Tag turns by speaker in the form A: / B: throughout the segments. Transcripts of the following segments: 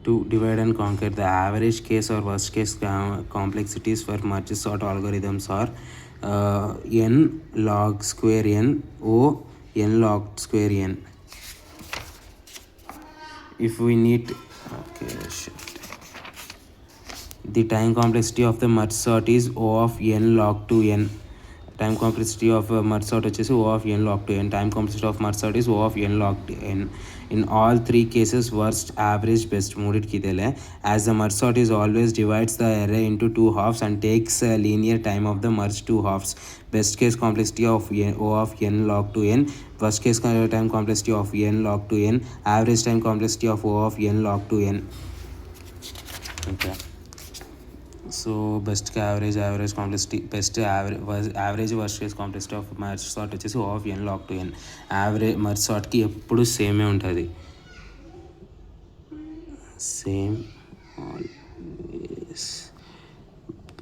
A: To divide and conquer, the average case or worst case complexities for merge sort algorithms are n log square n o n log square n. If we need, okay, shit. The time complexity of the merge sort is O of n log 2n. Time complexity of merge sort వచ్చేసి O of n log 2n. Time complexity of merge sort is O of n log n. In all three cases, worst, average, best మూడిటికి ఇదేలే. As the merge sort is always divides the array into two halves and takes a linear time of the merged two halves. Best case complexity of O of n log 2n. Worst case time complexity of n log 2n. Average time complexity of O of n log 2n. Okay. So best average complexity, best average worst case complexity of merge sort వచ్చేసి O of n log 2n. Average merge సార్ట్కి ఎప్పుడు సేమే ఉంటుంది, same always.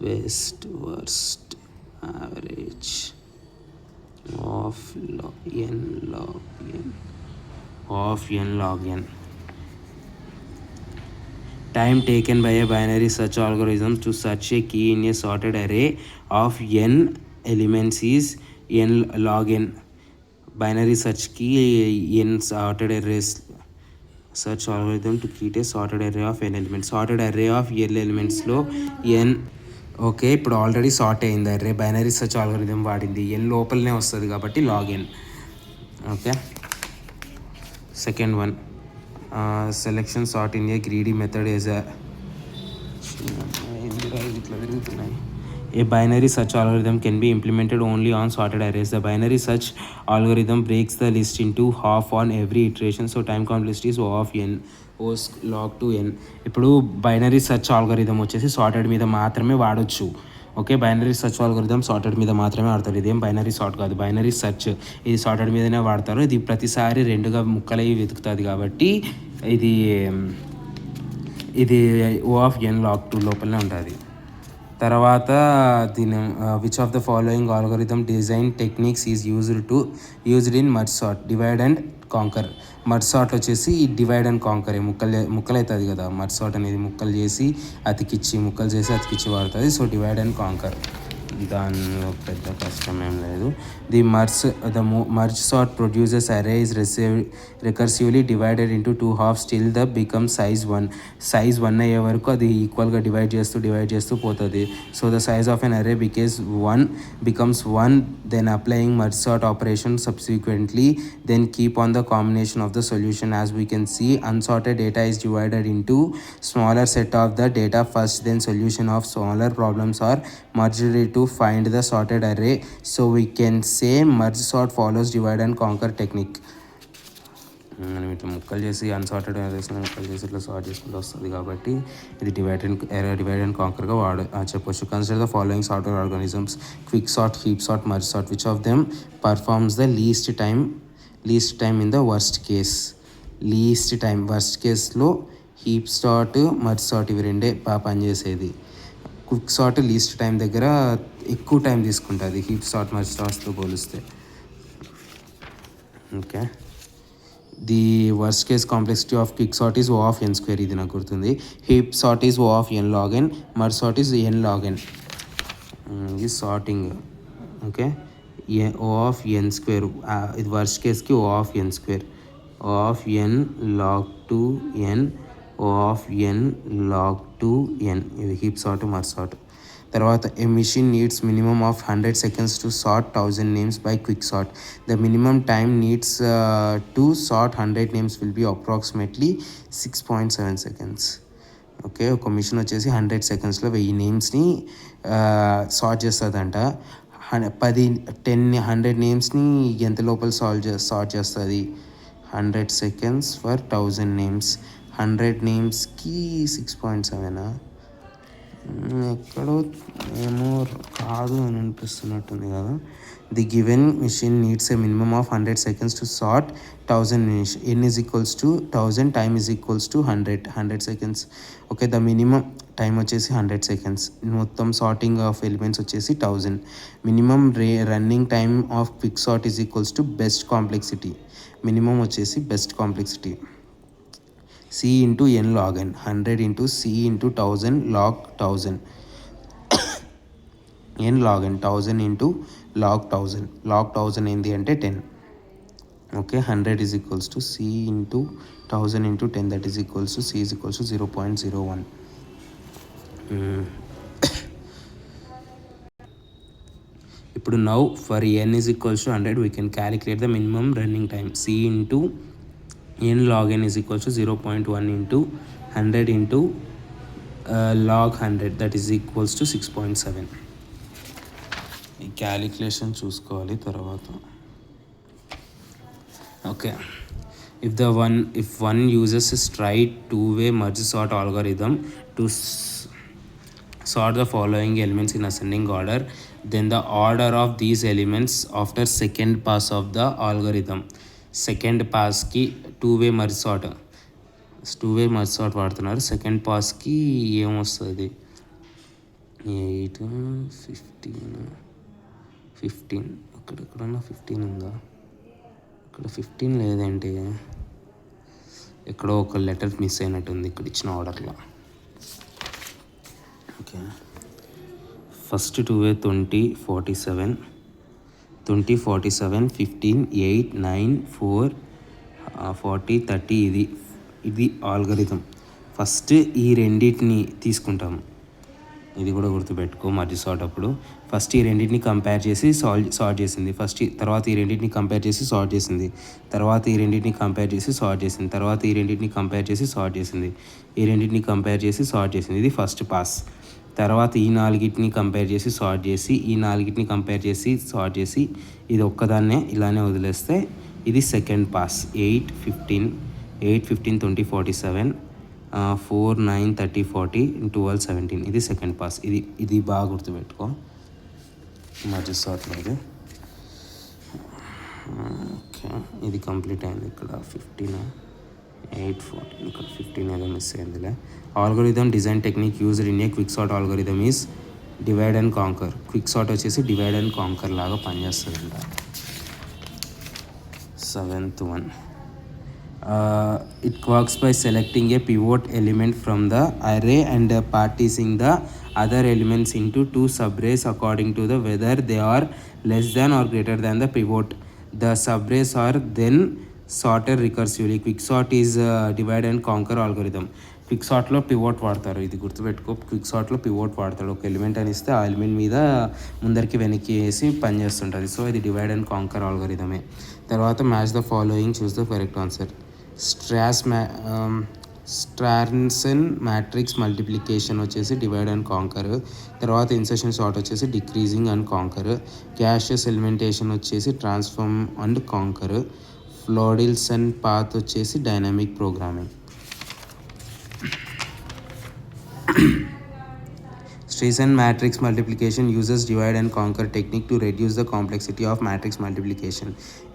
A: Best worst average of n log n. Time taken by a binary search algorithm to search a key in a sorted array of n elements is n log n. Binary search key n sorted arrays search algorithm to create a sorted array of n elements. Sorted array of n elements లో n. Okay, ఇప్పుడు already sort అయింది array, binary search algorithm వాడింది, n లోపలనే వస్తుంది కాబట్టి log n. Okay, second one, selection sort in a greedy method is a binary search algorithm can be implemented only on sorted arrays. The binary search algorithm breaks the list into half on every iteration, so time complexity is O of n O log 2n. ఇప్పుడు binary search algorithm వచ్చేసి sorted మీద మాత్రమే వాడచ్చు. Okay, binary search algorithm sorted మీద మాత్రమే వాడతారు. ఇదేం binary sort కాదు, బైనరీ సెర్చ్. ఇది సార్టెడ్ మీదనే వాడతారు. ఇది ప్రతిసారి రెండుగా ముక్కలయ్యి వెతుకుతుంది కాబట్టి ఇది O of n log 2 లోపలనే ఉంటుంది. తర్వాత దీని which of the following algorithm design techniques is used in merge sort, divide and canker. Merge sort వచ్చేసి డివైడ్ అండ్ కాంకర్, ముక్కలు అవుతుంది కదా. మర్జ్ సార్ట్ అనేది ముక్కలు చేసి అతికిచ్చి వాడుతుంది. సో డివైడ్ అండ్ కాంకర్, దానిలో పెద్ద కష్టం ఏం లేదు. ది మర్జ్ సార్ట్ ప్రొడ్యూసెస్ అరే is recursively divided into two హాఫ్స్ till the become size 1. Size 1 అయ్యే వరకు అది ఈక్వల్గా డివైడ్ చేస్తూ పోతుంది. సో ద సైజ్ ఆఫ్ ఎన్ అరే becomes 1, then applying merge sort operation subsequently, then keep on the combination of the solution. As we can see, unsorted data is divided into smaller set of the data first, then solution of smaller problems are merged to find the sorted array. So we can say merge sort follows divide and conquer technique. మనం ఇట్లా ముక్కలు చేసి unsorted అరేస్ని ముక్కలు చేసి ఇట్లా sort చేసుకుంటూ వస్తుంది కాబట్టి ఇది డివైడ్ అండ్ కాంకర్గా చెప్పొచ్చు. Consider the following sorting algorithms: quick sort, heap sort, merge sort. Which of them performs the least time in the worst కేస్లో హీప్ సార్ట్, మర్జ్ సార్ట్ ఇవి రెండే పనిచేసేది. క్విక్ సార్ట్ లీస్ట్ టైం దగ్గర ఎక్కువ time తీసుకుంటుంది heap sort, merge సార్ట్స్తో పోలిస్తే. Okay, the worst case complexity of quick sort is O of n square. ఇది నాకు గుర్తుంది. Heap sort is O of n log n, merge sort is n log n. ఇది sorting. Okay, O of n square, ఇది worst కేస్కి O of n square. O of n log 2n, O of n log 2n. ఇది heap sort, merge sort. తర్వాత a machine needs minimum of 100 seconds to sort 1000 names by quick sort. The minimum time needs to sort 100 names will be approximately 6.7 seconds. Okay, ఒక machine వచ్చేసి 100 secondsలో 1000 నేమ్స్ని sort చేస్తుందంట. 100 నేమ్స్ని ఎంత లోపల sort చేస్తుంది? 100 seconds for 1000 names. 100 నేమ్స్కి 6.7. ఎక్కడో ఏమో కాదు అని అనిపిస్తున్నట్టుంది కదా. The given machine needs a minimum of 100 seconds to sort 1000 names. n is equals to 1000, time is equals to 100 seconds. Okay, the minimum time వచ్చేసి 100 seconds. మొత్తం సార్టింగ్ ఆఫ్ ఎలిమెంట్స్ వచ్చేసి 1000. Minimum running time of quick sort is equals to best complexity. Minimum వచ్చేసి best complexity. C into n log n, 100 into C into 1000 log 1000, n log n, 1000 into log 1000, log 1000 ఏంది అంటే 10. Okay, 100 is equals to C into 1000 into 10, that is equals to C is equals to 0.01. ఇప్పుడు now for n is equals to 100 we can calculate the minimum running time. C into n log n is equals to 0.1 into 100 into log 100, that is equals to 6.7. ఈ calculation చూసుకోవాలి తర్వాత. Okay, if one uses a straight two-way merge sort algorithm to sort the following elements in ascending order, then the order of these elements after second pass of the algorithm, second పాస్కి two way merge sort వాడుతున్నారు. Second పాస్కి ఏమొస్తుంది, 8, 15 ఎక్కడెక్కడన్నా 15 ఉందా, ఇక్కడ 15 లేదంటే ఎక్కడో ఒక letter miss అయినట్టుంది ఇక్కడ ఇచ్చిన ఆర్డర్లో. ఓకే, ఫస్ట్ 2-వే 20, 47, 20, 47, 15, 8, 9, 4, 40, 30. ఇది ఆల్గరిథం. ఫస్ట్ ఈ రెండింటిని తీసుకుంటాము, ఇది కూడా గుర్తుపెట్టుకో. మర్జ్ సార్ట్ అప్పుడు ఫస్ట్ ఈ రెండింటిని కంపేర్ చేసి సార్ట్ చేసింది, తర్వాత ఈ రెండింటిని కంపేర్ చేసి సార్ట్ చేసింది, తర్వాత ఈ రెండింటిని కంపేర్ చేసి సార్ట్ చేసింది, తర్వాత ఈ రెండింటిని కంపేర్ చేసి సార్ట్ చేసింది, ఈ రెండింటిని కంపేర్ చేసి సార్ట్ చేసింది. ఇది ఫస్ట్ పాస్. తర్వాత ఈ నాలుగిటిని కంపేర్ చేసి సార్ట్ చేసి, ఈ నాలుగిటిని కంపేర్ చేసి సార్ట్ చేసి, ఇది ఒక్కదాన్నే ఇలానే వదిలేస్తే ఇది సెకండ్ పాస్. 8, 15, 20, 47, 4, 9, 30, 40, 12, 17. ఇది సెకండ్ పాస్. ఇది బాగా గుర్తుపెట్టుకో మర్జ్ సార్ట్లో ఇది. ఓకే, ఇది కంప్లీట్ అయింది. ఇక్కడ 15, 8, 14, ఇక్కడ 15 ఏదో మిస్ అయిందిలే. Algorithm design technique used in a quick sort algorithm is divide and conquer. Quick sort వచ్చేసి డివైడ్ అండ్ కాంకర్ లాగా పనిచేస్తుంది. 7th one, it works by selecting a pivot element from the array and partitioning the other elements into two subarrays according to the whether they are less than or greater than the pivot. The subarrays are then sorted recursively. Quick sort is divide and conquer algorithm. Quick సార్ట్లో pivot వాడతారు, ఇది గుర్తుపెట్టుకో. Quick సార్ట్లో pivot వాడతాడు. ఒక element అని ఇస్తే ఆ ఎలిమెంట్ మీద ముందరికి వెనక్కి వేసి పనిచేస్తుంటుంది. సో ఇది డివైడ్ అండ్ కాంకర్ ఆల్గోరిథమే. తర్వాత match the following, choose the correct answer. Strassen matrix multiplication వచ్చేసి డివైడ్ అండ్ కాంకర్. తర్వాత ఇన్సర్షన్ సార్ట్ వచ్చేసి decreasing and conquer. Gaussian elimination వచ్చేసి ట్రాన్స్ఫార్మ్ అండ్ కాంకర్. ఫ్లోడిల్సన్ పాత్ వచ్చేసి dynamic programming. Streisand matrix multiplication uses divide and conquer technique to reduce the complexity of matrix multiplication.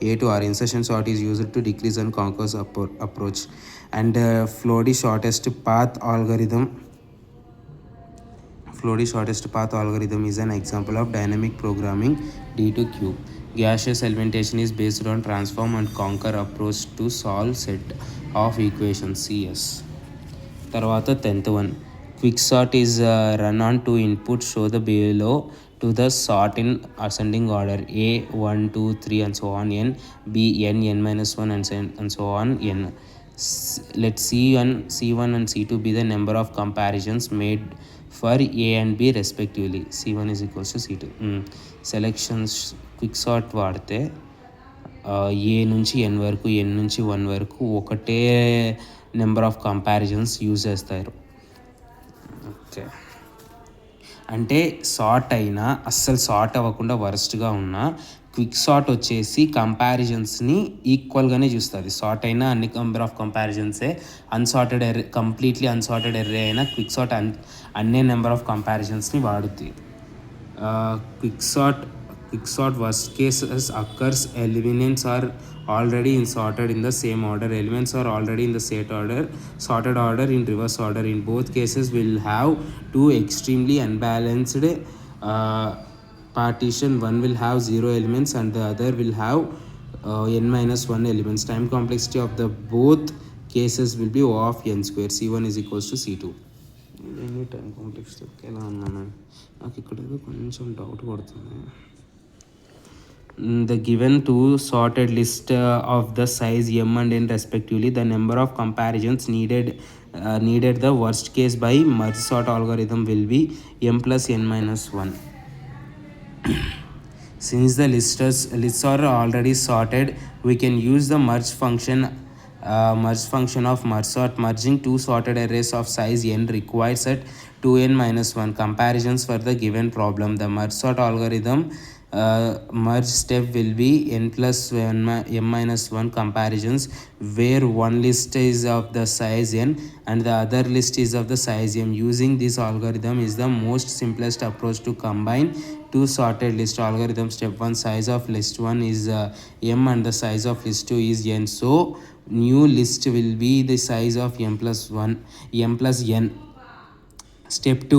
A: A to R, insertion sort is used to decrease and conquer approach. And Floody shortest path algorithm is an example of dynamic programming D to Q. Gaseous elementation is based on transform and conquer approach to solve set of equations CS. Tarvata 10th one, quick sort is run on two inputs, show the below to the sort in ascending order: A 1 2 3 and so on, n, B n minus 1 and so on n. Let C1 and C2 be the number of comparisons made for A and B respectively. C1 is equals to C2. Selections quick sort వాడితే ఏ నుంచి ఎన్ వరకు, ఎన్ నుంచి 1 వరకు ఒకటే number of comparisons use చేస్తారు. Okay, అంటే sort అయినా అస్సలు సార్ట్ అవ్వకుండా వరస్ట్గా ఉన్న క్విక్ సార్ట్ వచ్చేసి కంపారిజన్స్ని ఈక్వల్గానే చూస్తుంది. సార్ట్ అయినా అన్ని నెంబర్ ఆఫ్ కంపారిజన్సే, unsorted array, completely unsorted array అయినా క్విక్ సార్ట్ అన్ని నెంబర్ ఆఫ్ కంపారిజన్స్ని వాడుద్ది. Quick sort worst cases occurs, elements are already sorted in the same order, elements are already in the sorted order in reverse order. In both cases will have two extremely unbalanced partition. One will have 0 elements and the other will have n minus 1 elements. Time complexity of the both cases will be O of n square. C1 is equals to C2. Any time complex ఎలా ఉన్నాను నాకు ఇక్కడ ఏదో కొంచెం doubt పడుతుంది. The given two sorted list of the size m and n respectively, the number of comparisons needed the worst case by merge sort algorithm will be m plus n minus 1. Since the lists are already sorted, we can use the merge function of merge sort. Merging two sorted arrays of size n requires at 2n minus 1 comparisons for the given problem. The merge sort algorithm merge step will be n plus m minus 1 comparisons, where one list is of the size n and the other list is of the size m. Using this algorithm is the most simplest approach to combine two sorted list algorithm. Step 1, size of list 1 is m and the size of list 2 is n. So new list will be the size of m plus n. Step 2,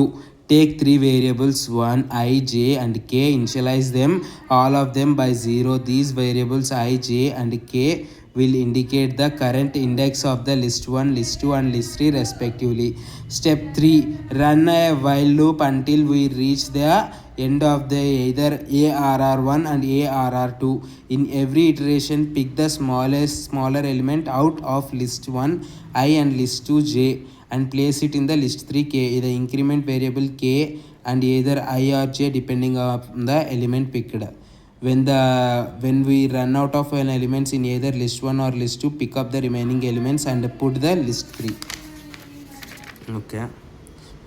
A: take three variables 1, I, j and k, initialize them all of them by 0. These variables I, j and k will indicate the current index of the list 1, list 2 and list 3 respectively. Step 3, run a while loop until we reach the end of the either ARR1 and ARR2. In every iteration, pick the smaller element out of list 1 I and list 2 j and place it in the list 3 k. The increment variable k and either I or j depending on the element picked. When we run out of an elements in either list 1 or list 2, pick up the remaining elements and put the list 3. Okay,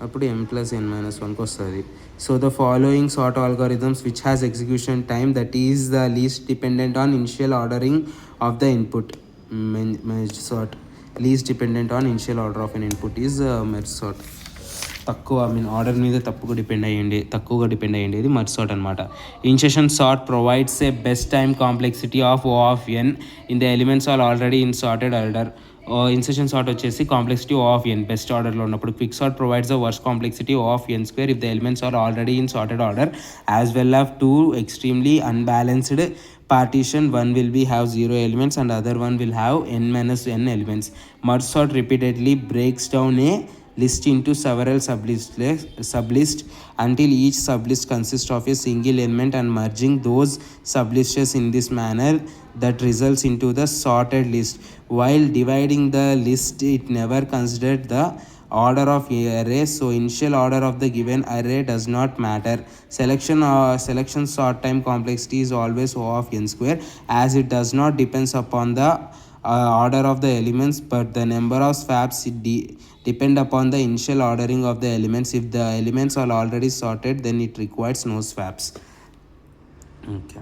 A: అప్పుడు m plus n minus 1కి వస్తుంది. So the following sort algorithms which has execution time that is the least dependent on initial ordering of the input. Merge sort least dependent on initial order of an input is merge sort. Order మీద తక్కువగా depend అయ్యేది merge sort అనమాట. Insertion sort provides a best time complexity of O of n in the elements are already in sorted order. Insertion sort వచ్చేసి complexity O of n best ఆర్డర్లో ఉన్నప్పుడు. Quick sort provides the worst complexity O of n square if the elements are already in sorted order, as well as two extremely unbalanced partition. One will be have 0 elements and other one will have n minus n elements. Merge sort repeatedly breaks down a list into several sublists until each sublist consists of a single element, and merging those sublists in this manner that results into the sorted list. While dividing the list, it never considered the order of array, so initial order of the given array does not matter. Selection sort time complexity is always O of n square, as it does not depends upon the order of the elements, but the number of swaps depend upon the initial ordering of the elements. If the elements are already sorted, then it requires no swaps. Okay.